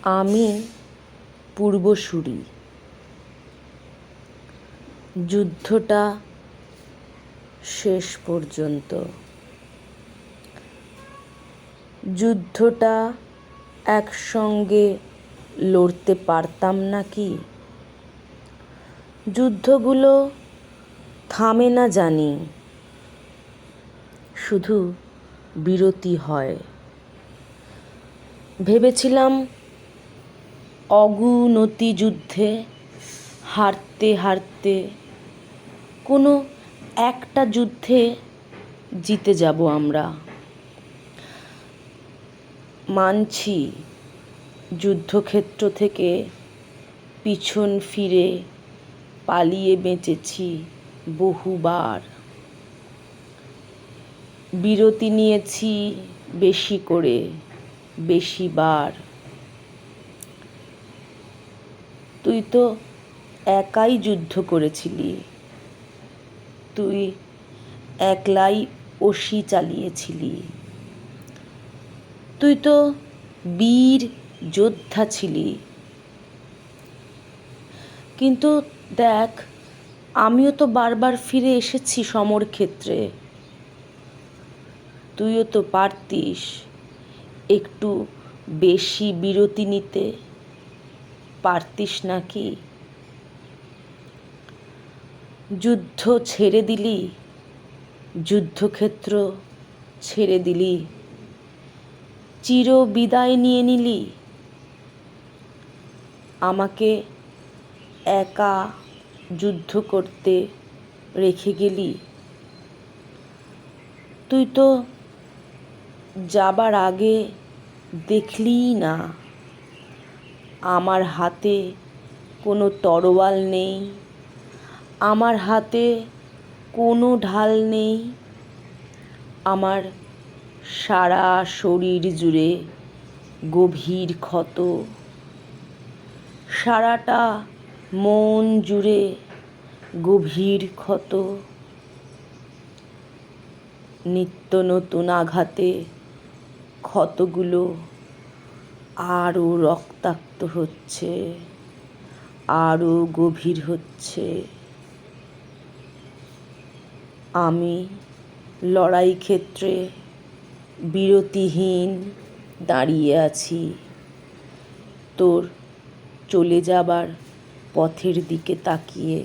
আমি পূর্বসূরি। যুদ্ধটা শেষ পর্যন্ত। যুদ্ধটা একসঙ্গে লড়তে পারতাম না কি? যুদ্ধগুলো থামে না জানি, শুধু বিরতি হয়। ভেবেছিলাম অগুনতি যুদ্ধে হারতে হারতে কোনো একটা যুদ্ধে জিতে যাব আমরা। মানছি, যুদ্ধক্ষেত্র থেকে পিছন ফিরে পালিয়ে বেঁচেছি বহুবার। বিরতি নিয়েছি বেশি করে, বেশিবার। তুই তো একাই যুদ্ধ করেছিলি, তুই একলাই অসি চালিয়েছিলি। তুই তো বীর যোদ্ধা ছিলি। কিন্তু দেখ, আমিও তো বারবার ফিরে এসেছি সমরক্ষেত্রে। তুইও তো পারতিস একটু বেশি বিরতি নিতে, পারতিস নাকি? যুদ্ধ ছেড়ে দিলি, যুদ্ধক্ষেত্র ছেড়ে দিলি, চির বিদায় নিয়ে নিলি। আমাকে একা যুদ্ধ করতে রেখে গেলি। তুই তো যাবার আগে দেখলিই না আমার হাতে কোনো তরোয়াল নেই, আমার হাতে কোনো ঢাল নেই। আমার সারা শরীর জুড়ে গভীর ক্ষত, সারাটা মন জুড়ে গভীর ক্ষত। নিত্য নতুন আঘাতে ক্ষতগুলো আরও রক্তাক্ত হচ্ছে, আরও গভীর হচ্ছে। আমি লড়াই ক্ষেত্রে বিরতিহীন দাঁড়িয়ে আছি, তোর চলে যাবার পথের দিকে তাকিয়ে।